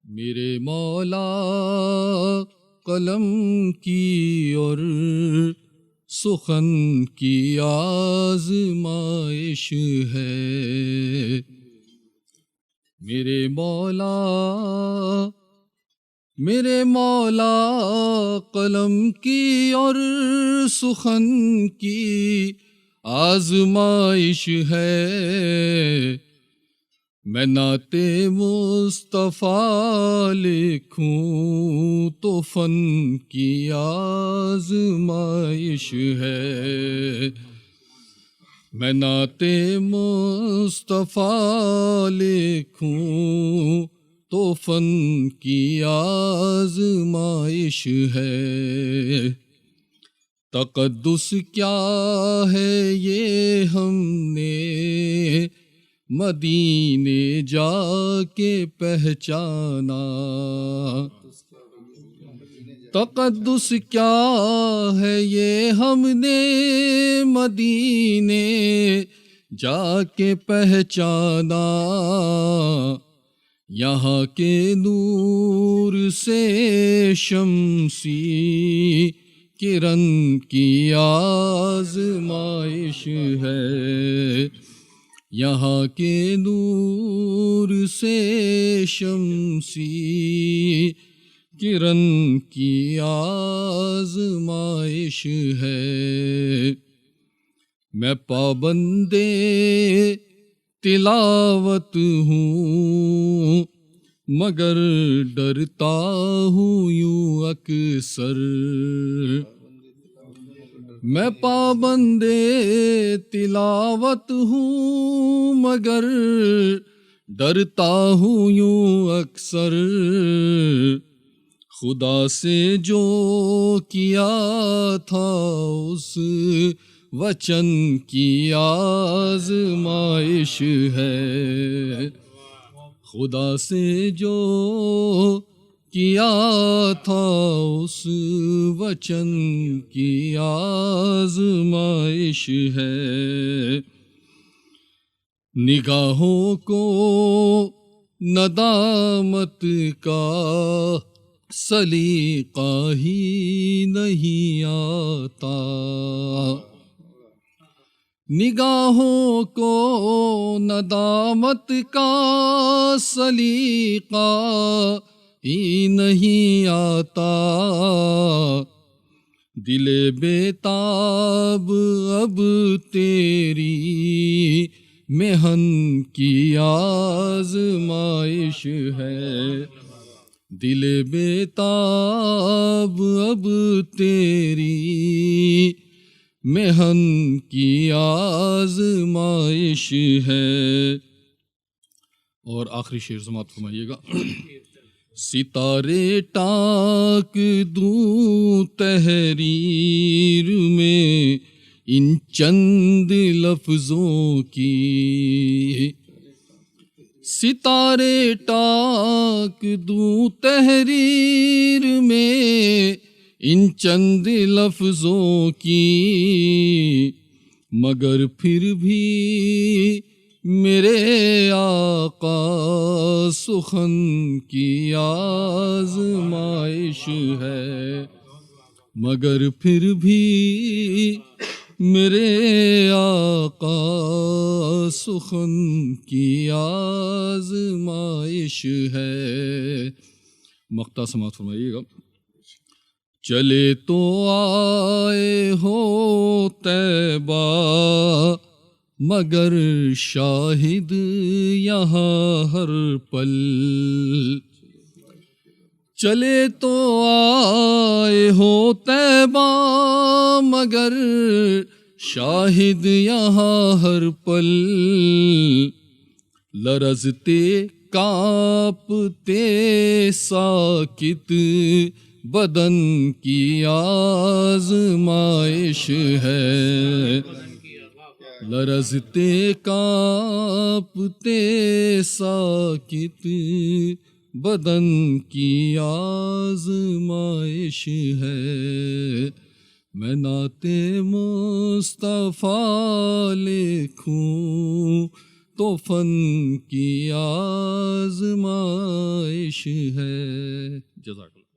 میرے مولا قلم کی اور سخن کی آزمائش ہے، میرے مولا قلم کی اور سخن کی آزمائش ہے، میں نعت مصطفیٰ لکھوں تو فن کی آزمائش ہے، میں نعت مصطفیٰ لکھوں تو فن کی آزمائش ہے۔ تقدس کیا ہے یہ ہم نے مدینے جا کے پہچانا، تقدس کیا ہے یہ ہم نے مدینے جا کے پہچانا، یہاں کے نور سے شمسی کرن کی آزمائش ہے، یہاں کے نور سے شمسی کرن کی آزمائش ہے، میں پابندے تلاوت ہوں مگر ڈرتا ہوں یوں اکثر، میں پابندے تلاوت ہوں مگر ڈرتا ہوں یوں اکثر، خدا سے جو کیا تھا اس وچن کی آزمائش ہے، خدا سے جو کیا تھا اس وچن کی آزمائش ہے، نگاہوں کو ندامت کا سلیقہ ہی نہیں آتا، نگاہوں کو ندامت کا سلیقہ ہی نہیں آتا، دل بےتاب اب تیری محن کی آزمائش ہے، دل بےتاب اب تیری محن کی آزمائش ہے۔ اور آخری شعر سماعت فرمائیے گا۔ ستارے ٹاک دوں تحریر میں ان چند لفظوں کی، ستارے ٹاک دوں تحریر میں ان چند لفظوں کی، مگر پھر بھی میرے آقا سخن کی آزمائش ہے، مگر پھر بھی میرے آقا سخن کی آزمائش ہے۔ مقطع سماعت فرمائیے گا۔ چلے تو آئے ہو طیبہ مگر شاہد یہاں ہر پل، چلے تو آئے ہو طیبہ مگر شاہد یہاں ہر پل، لرزتے کانپتے ساکت بدن کی آزمائش ہے، لرزتے کانپتے ساکت بدن کی آزمائش ہے، میں نعت مصطفیٰ لکھوں تو فن کی آزمائش ہے. جزاک اللہ.